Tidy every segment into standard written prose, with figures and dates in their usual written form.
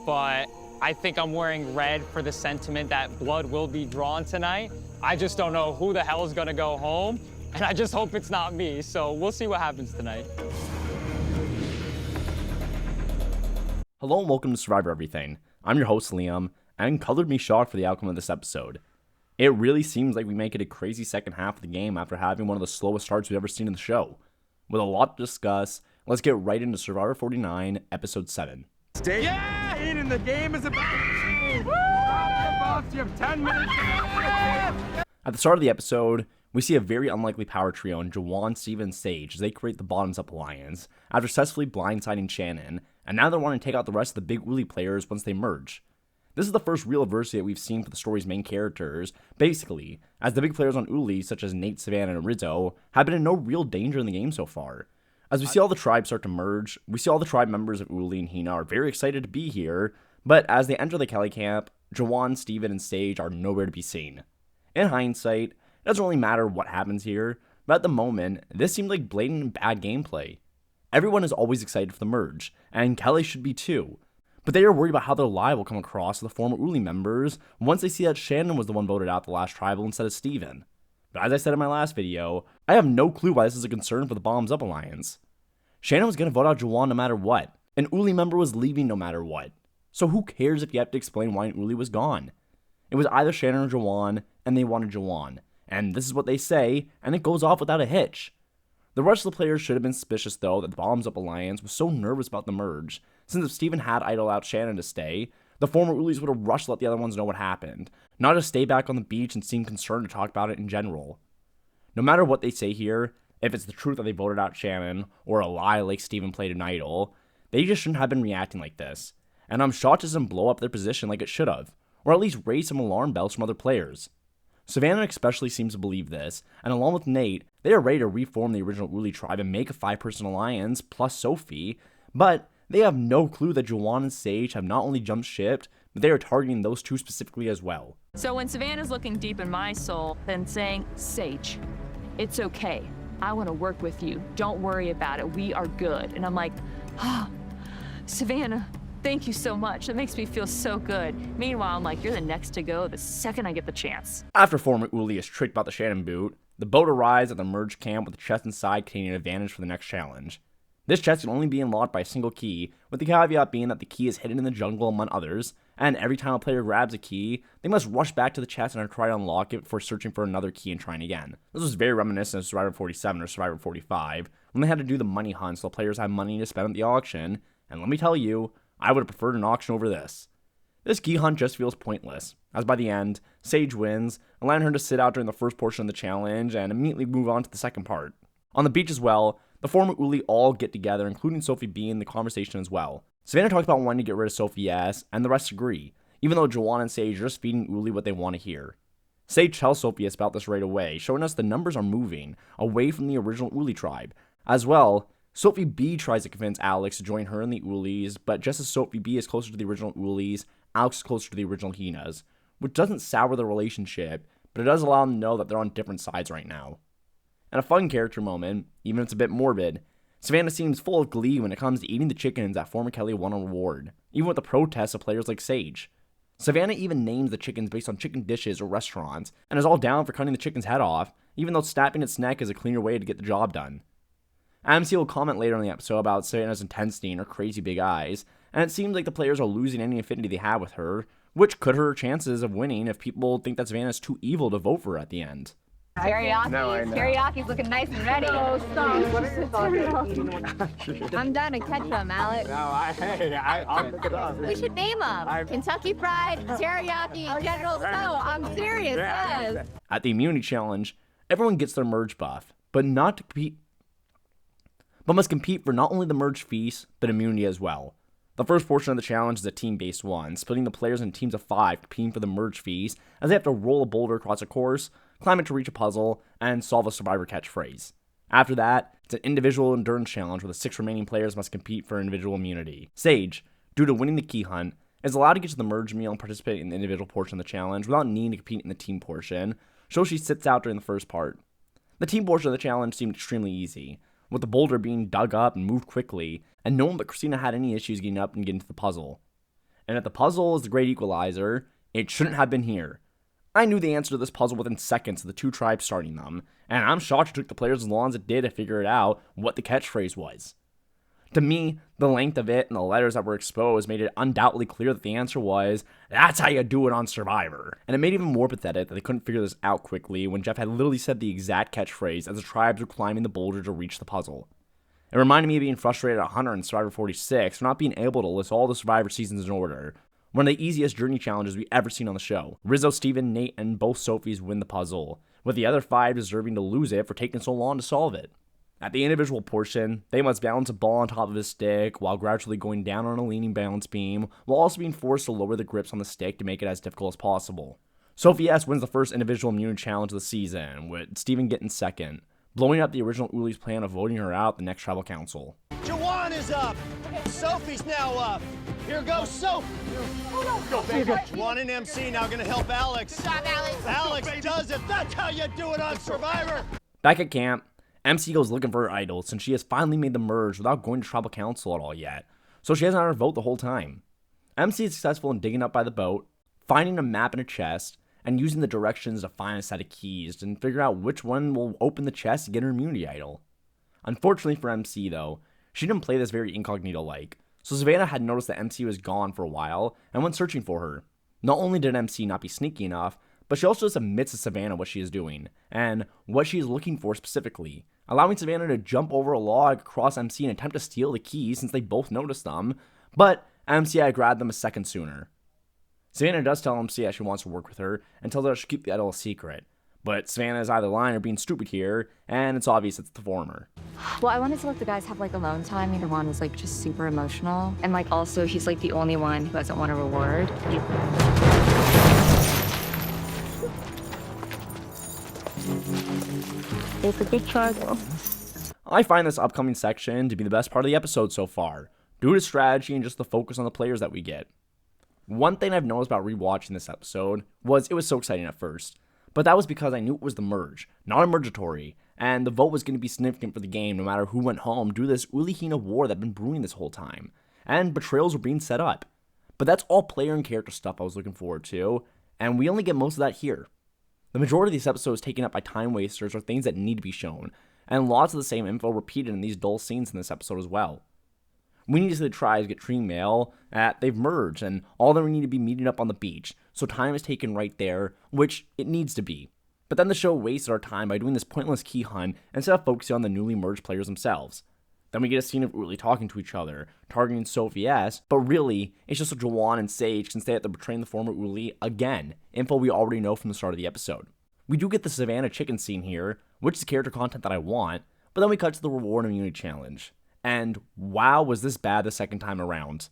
but I think I'm wearing red for the sentiment that blood will be drawn tonight. I just don't know who the hell is gonna go home, and I just hope it's not me, so we'll see what happens tonight. Hello and welcome to Survivor Everything. I'm your host Liam, and Colored me shocked for the outcome of this episode. It really seems like we make it a crazy second half of the game after having one of the slowest starts we've ever seen in the show. With a lot to discuss, let's get right into Survivor 49, Episode 7. Yeah! Aiden, the game is about... Boss, you have 10 minutes. At the start of the episode, we see a very unlikely power trio in Juwan, Steven, and Sage as they create the Bottoms Up Alliance after successfully blindsiding Shannon, and now they're wanting to take out the rest of the Big Wooly players once they merge. This is the first real adversity that we've seen for the story's main characters, basically, as the big players on Uli, such as Nate, Savannah, and Rizzo, have been in no real danger in the game so far. As we see all the tribes start to merge, we see all the tribe members of Uli and Hina are very excited to be here, but as they enter the Kelly camp, Juwan, Steven, and Sage are nowhere to be seen. In hindsight, it doesn't really matter what happens here, but at the moment, this seemed like blatant and bad gameplay. Everyone is always excited for the merge, and Kelly should be too. But they are worried about how their lie will come across to the former Uli members once they see that Shannon was the one voted out the last tribal instead of Steven. But as I said in my last video, I have no clue why this is a concern for the Bottoms Up Alliance. Shannon was going to vote out Juwan no matter what. An Uli member was leaving no matter what. So who cares if you have to explain why an Uli was gone? It was either Shannon or Juwan, and they wanted Juwan. And this is what they say, and it goes off without a hitch. The rest of the players should have been suspicious, though, that the Bottoms Up Alliance was so nervous about the merge, since if Steven had idled out Shannon to stay, the former Ulis would have rushed to let the other ones know what happened, not just stay back on the beach and seem concerned to talk about it in general. No matter what they say here, if it's the truth that they voted out Shannon, or a lie like Steven played an idol, they just shouldn't have been reacting like this, and I'm shocked it doesn't blow up their position like it should have, or at least raise some alarm bells from other players. Savannah especially seems to believe this, and along with Nate, they are ready to reform the original Uli tribe and make a 5-person alliance, plus Sophie, but they have no clue that Juwan and Sage have not only jumped ship, but they are targeting those two specifically as well. So when Savannah's looking deep in my soul and saying, Sage, it's okay. I want to work with you. Don't worry about it. We are good. And I'm like, Savannah, thank you so much. That makes me feel so good. Meanwhile, I'm like, you're the next to go the second I get the chance. After former Uli is tricked about the Shannon boot, the boat arrives at the merge camp with the chest inside containing an advantage for the next challenge. This chest can only be unlocked by a single key, with the caveat being that the key is hidden in the jungle among others, and every time a player grabs a key, they must rush back to the chest and try to unlock it before searching for another key and trying again. This was very reminiscent of Survivor 47 or Survivor 45, when they had to do the money hunt so players had money to spend at the auction, and let me tell you, I would have preferred an auction over this. This key hunt just feels pointless, as by the end, Sage wins, allowing her to sit out during the first portion of the challenge and immediately move on to the second part. On the beach as well, the former Uli all get together, including Sophie B in the conversation as well. Savannah talks about wanting to get rid of Sophie S, and the rest agree, even though Juwan and Sage are just feeding Uli what they want to hear. Sage tells Sophie S about this right away, showing us the numbers are moving away from the original Uli tribe. As well, Sophie B tries to convince Alex to join her and the Ulis, but just as Sophie B is closer to the original Ulis, Alex is closer to the original Hinas, which doesn't sour the relationship, but it does allow them to know that they're on different sides right now. And a fun character moment, even if it's a bit morbid, Savannah seems full of glee when it comes to eating the chickens that former Kelly won a reward, even with the protests of players like Sage. Savannah even names the chickens based on chicken dishes or restaurants, and is all down for cutting the chicken's head off, even though snapping its neck is a cleaner way to get the job done. AMC will comment later in the episode about Savannah's intensity and her crazy big eyes, and it seems like the players are losing any affinity they have with her, which could hurt her chances of winning if people think that Savannah's too evil to vote for her at the end. Teriyaki, looking nice and ready. Oh, stop. What are your thoughts? I'm done to catch them, Alex. I'll look it up. We should name them. Kentucky Fried, Teriyaki, General Tso. I'm serious, yes. At the immunity challenge, everyone gets their merge buff, but must compete for not only the merge feast, but immunity as well. The first portion of the challenge is a team-based one, splitting the players in teams of 5 competing for the merge feast, as they have to roll a boulder across a course, climb it to reach a puzzle, and solve a survivor catchphrase. After that, it's an individual endurance challenge where the 6 remaining players must compete for individual immunity. Sage, due to winning the key hunt, is allowed to get to the merge meal and participate in the individual portion of the challenge without needing to compete in the team portion, so she sits out during the first part. The team portion of the challenge seemed extremely easy, with the boulder being dug up and moved quickly, and no one but Christina had any issues getting up and getting to the puzzle. And if the puzzle is the great equalizer, it shouldn't have been here. I knew the answer to this puzzle within seconds of the two tribes starting them, and I'm shocked it took the players as long as it did to figure it out what the catchphrase was. To me, the length of it and the letters that were exposed made it undoubtedly clear that the answer was, "That's how you do it on Survivor." And it made it even more pathetic that they couldn't figure this out quickly when Jeff had literally said the exact catchphrase as the tribes were climbing the boulder to reach the puzzle. It reminded me of being frustrated at Hunter in Survivor 46 for not being able to list all the Survivor seasons in order. One of the easiest journey challenges we've ever seen on the show. Rizzo, Steven, Nate, and both Sophies win the puzzle, with the other 5 deserving to lose it for taking so long to solve it. At the individual portion, they must balance a ball on top of a stick while gradually going down on a leaning balance beam, while also being forced to lower the grips on the stick to make it as difficult as possible. Sophie S wins the first individual immunity challenge of the season, with Steven getting second, blowing up the original Uli's plan of voting her out the next tribal council. Jawan is up. Sophie's now up. Here goes Sophie. Go, baby. Jawan and MC now gonna help Alex. Good job, Alex. Alex does it. That's how you do it on Survivor. Back at camp, MC goes looking for her idol since she has finally made the merge without going to tribal council at all yet, so she hasn't had her vote the whole time. MC is successful in digging up by the boat, finding a map in a chest, and using the directions to find a set of keys and figure out which one will open the chest to get her immunity idol. Unfortunately for MC though, she didn't play this very incognito-like, so Savannah had noticed that MC was gone for a while and went searching for her. Not only did MC not be sneaky enough, but she also just admits to Savannah what she is doing, and what she is looking for specifically, allowing Savannah to jump over a log across MC and attempt to steal the keys since they both noticed them, but MC had grabbed them a second sooner. Savannah does tell MC that she wants to work with her and tells her she should keep the idol a secret, but Savannah is either lying or being stupid here, and it's obvious it's the former. Well, I wanted to let the guys have like alone time. Either one is like just super emotional. And like also he's like the only one who doesn't want a reward. It's a big struggle. I find this upcoming section to be the best part of the episode so far, due to strategy and just the focus on the players that we get. One thing I've noticed about rewatching this episode was it was so exciting at first, but that was because I knew it was the merge, not a mergatory, and the vote was going to be significant for the game no matter who went home due to this Uli Hina war that had been brewing this whole time, and betrayals were being set up. But that's all player and character stuff I was looking forward to, and we only get most of that here. The majority of these episodes taken up by time wasters or things that need to be shown, and lots of the same info repeated in these dull scenes in this episode as well. We need to see the tribes get tree mail that they've merged, and all of them need to be meeting up on the beach, so time is taken right there, which it needs to be. But then the show wasted our time by doing this pointless key hunt instead of focusing on the newly merged players themselves. Then we get a scene of Uli talking to each other, targeting Sophie S, but really, it's just so Jawan and Sage can stay at the betraying the former Uli again, info we already know from the start of the episode. We do get the Savannah chicken scene here, which is character content that I want, but then we cut to the reward immunity challenge. And wow, was this bad the second time around.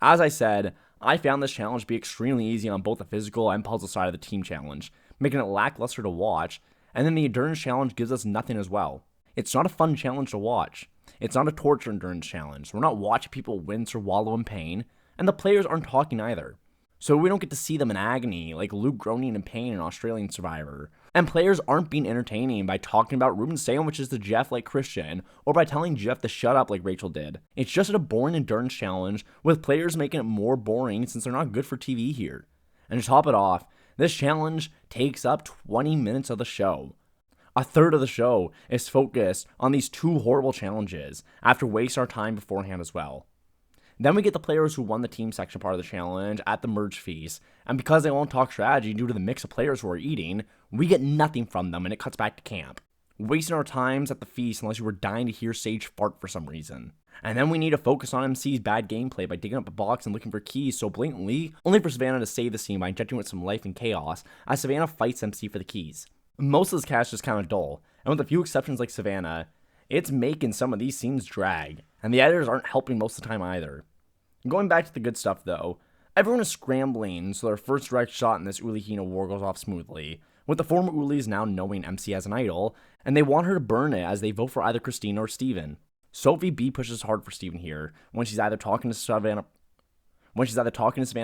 As I said, I found this challenge to be extremely easy on both the physical and puzzle side of the team challenge, making it lackluster to watch, and then the endurance challenge gives us nothing as well. It's not a fun challenge to watch. It's not a torture endurance challenge. We're not watching people wince or wallow in pain, and the players aren't talking either. So we don't get to see them in agony, like Luke groaning in pain in Australian Survivor. And players aren't being entertaining by talking about Reuben sandwiches to Jeff like Christian, or by telling Jeff to shut up like Rachel did. It's just a boring endurance challenge, with players making it more boring since they're not good for TV here. And to top it off, this challenge takes up 20 minutes of the show. A third of the show is focused on these two horrible challenges, after wasting our time beforehand as well. Then we get the players who won the team section part of the challenge at the merge feast, and because they won't talk strategy due to the mix of players who are eating, we get nothing from them and it cuts back to camp. Wasting our times at the feast unless you were dying to hear Sage fart for some reason. And then we need to focus on MC's bad gameplay by digging up a box and looking for keys so blatantly, only for Savannah to save the scene by injecting with some life and chaos as Savannah fights MC for the keys. Most of this cast is kind of dull, and with a few exceptions like Savannah, it's making some of these scenes drag, and the editors aren't helping most of the time either. Going back to the good stuff though, everyone is scrambling so their first direct shot in this Uli Hina war goes off smoothly, with the former Ulis now knowing MC as an idol, and they want her to burn it as they vote for either Christina or Steven. Sophie B pushes hard for Steven here, when she's either talking to Savannah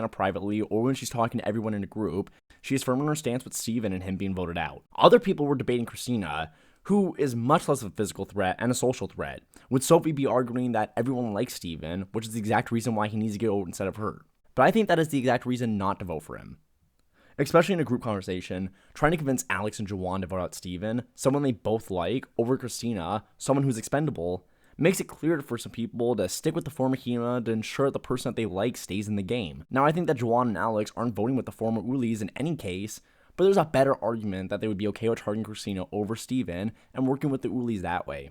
privately, or when she's talking to everyone in a group, she is firm in her stance with Steven and him being voted out. Other people were debating Christina, who is much less of a physical threat and a social threat, with Sophie B arguing that everyone likes Steven, which is the exact reason why he needs to get out instead of her. but I think that is the exact reason not to vote for him. Especially in a group conversation, trying to convince Alex and Juwan to vote out Steven, someone they both like, over Christina, someone who's expendable, makes it clear for some people to stick with the former Hina to ensure that the person that they like stays in the game. Now, I think that Juwan and Alex aren't voting with the former Ulis in any case, but there's a better argument that they would be okay with targeting Christina over Steven and working with the Ulis that way.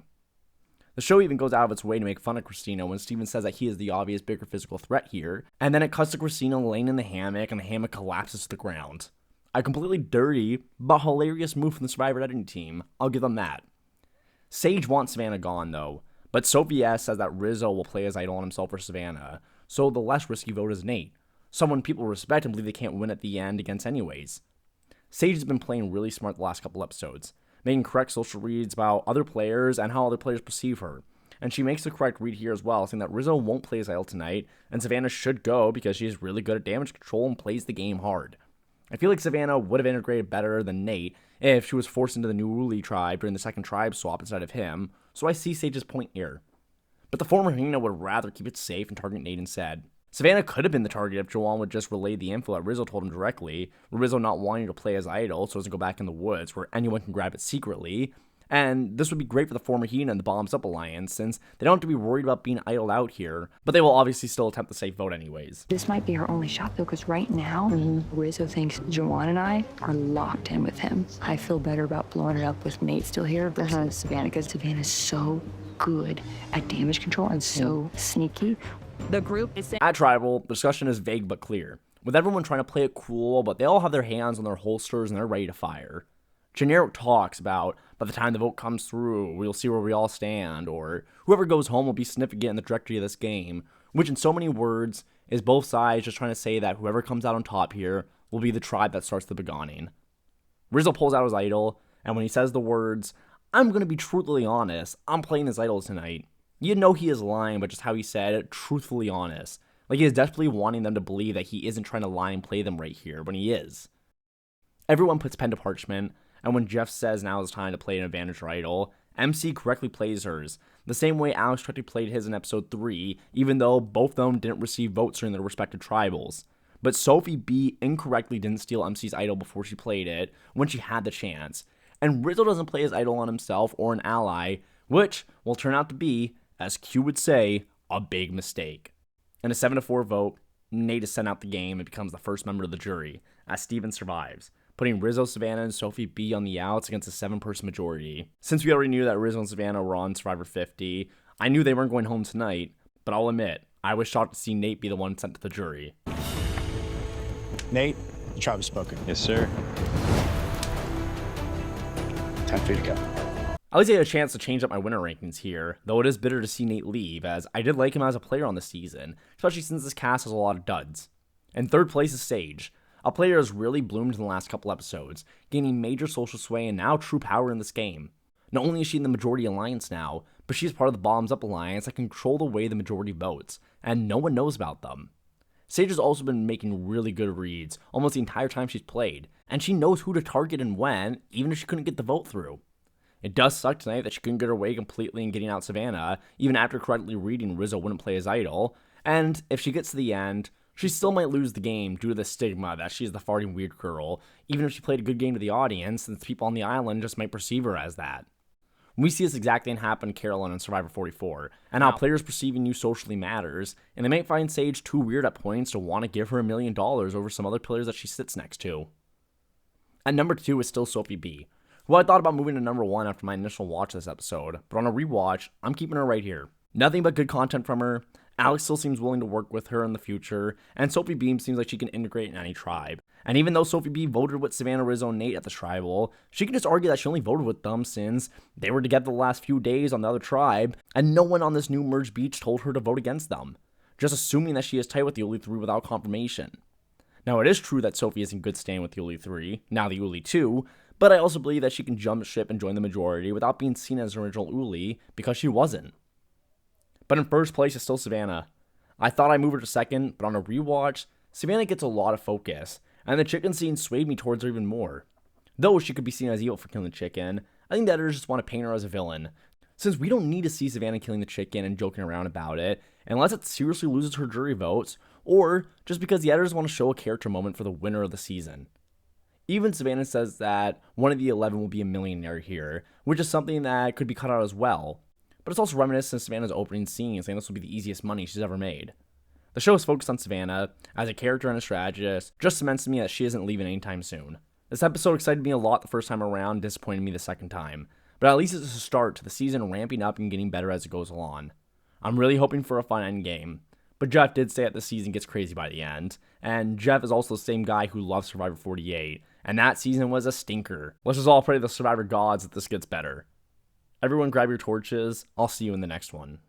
The show even goes out of its way to make fun of Christina when Steven says that he is the obvious bigger physical threat here, and then it cuts to Christina laying in the hammock and the hammock collapses to the ground. A completely dirty, but hilarious move from the Survivor editing team, I'll give them that. Sage wants Savannah gone though, but Sophie S says that Rizzo will play his idol on himself for Savannah, so the less risky vote is Nate, someone people respect and believe they can't win at the end against anyways. Sage has been playing really smart the last couple episodes, making correct social reads about other players and how other players perceive her. And she makes the correct read here as well, saying that Rizzo won't play his idol tonight, and Savannah should go because she is really good at damage control and plays the game hard. I feel like Savannah would have integrated better than Nate if she was forced into the new Uli tribe during the second tribe swap instead of him, so I see Sage's point here. But the former Hina would rather keep it safe and target Nate instead. Savannah could have been the target if Juwan would just relay the info that Rizzo told him directly, with Rizzo not wanting to play his idol so he doesn't go back in the woods where anyone can grab it secretly, and this would be great for the former Hina and the Bombs Up Alliance since they don't have to be worried about being idled out here, but they will obviously still attempt the safe vote anyways. This might be our only shot though, because right now, Rizzo thinks Juwan and I are locked in with him. I feel better about blowing it up with Nate still here versus Savannah, because Savannah's so good at damage control and so sneaky. The group is saying At Tribal, the discussion is vague but clear, with everyone trying to play it cool, but they all have their hands on their holsters and they're ready to fire. Generic talks about, by the time the vote comes through, we'll see where we all stand, or whoever goes home will be significant in the trajectory of this game, which in so many words is both sides just trying to say that whoever comes out on top here will be the tribe that starts the begonning. Rizzo pulls out his idol, and when he says the words, "I'm going to be truthfully honest, I'm playing this idol tonight," you know he is lying, but just how he said it, truthfully honest. Like he is desperately wanting them to believe that he isn't trying to lie and play them right here, when he is. Everyone puts pen to parchment, and when Jeff says now is time to play an advantage or idol, MC correctly plays hers, the same way Alex correctly played his in episode 3, even though both of them didn't receive votes during their respective tribals. But Sophie B incorrectly didn't steal MC's idol before she played it, when she had the chance. And Rizzo doesn't play his idol on himself or an ally, which will turn out to be, as Q would say, a big mistake. In a 7-4 vote, Nate is sent out the game and becomes the first member of the jury, as Steven survives, putting Rizzo, Savannah, and Sophie B on the outs against a 7-person majority. Since we already knew that Rizzo and Savannah were on Survivor 50, I knew they weren't going home tonight, but I'll admit, I was shocked to see Nate be the one sent to the jury. Nate, the tribe has spoken. Yes, sir. Time for you to go. At least I had a chance to change up my winner rankings here, though it is bitter to see Nate leave, as I did like him as a player on the season, especially since this cast has a lot of duds. In third place is Sage, a player who has really bloomed in the last couple episodes, gaining major social sway and now true power in this game. Not only is she in the majority alliance now, but she is part of the Bombs Up Alliance that control the way the majority votes, and no one knows about them. Sage has also been making really good reads almost the entire time she's played, and she knows who to target and when, even if she couldn't get the vote through. It does suck tonight that she couldn't get her way completely in getting out Savannah, even after correctly reading Rizzo wouldn't play his idol, and if she gets to the end, she still might lose the game due to the stigma that she's the farting weird girl, even if she played a good game to the audience, since people on the island just might perceive her as that. We see this exact thing happen to Carolyn in Survivor 44, and how players perceiving you socially matters, and they might find Sage too weird at points to want to give her $1 million over some other players that she sits next to. At number 2 is still Sophie B, who I thought about moving to number 1 after my initial watch of this episode, but on a rewatch, I'm keeping her right here. Nothing but good content from her. Alex still seems willing to work with her in the future, and Sophie B seems like she can integrate in any tribe. And even though Sophie B voted with Savannah, Rizzo, and Nate at the tribal, she can just argue that she only voted with them since they were together the last few days on the other tribe, and no one on this new merged beach told her to vote against them, just assuming that she is tight with the Uli 3 without confirmation. Now, it is true that Sophie is in good standing with the Uli 3, now the Uli 2, but I also believe that she can jump ship and join the majority without being seen as an original Uli, because she wasn't. But in first place is still Savannah. I thought I'd move her to second, but on a rewatch, Savannah gets a lot of focus, and the chicken scene swayed me towards her even more. Though she could be seen as evil for killing the chicken, I think the editors just want to paint her as a villain, since we don't need to see Savannah killing the chicken and joking around about it, unless it seriously loses her jury votes, or just because the editors want to show a character moment for the winner of the season. Even Savannah says that one of the 11 will be a millionaire here, which is something that could be cut out as well. But it's also reminiscent of Savannah's opening scene, saying this will be the easiest money she's ever made. The show is focused on Savannah as a character and a strategist, just cements to me that she isn't leaving anytime soon. This episode excited me a lot the first time around, disappointed me the second time, but at least it's a start to the season ramping up and getting better as it goes along. I'm really hoping for a fun end game, but Jeff did say that the season gets crazy by the end, and Jeff is also the same guy who loves Survivor 48, and that season was a stinker. Let's just all pray to the Survivor gods that this gets better. Everyone grab your torches, I'll see you in the next one.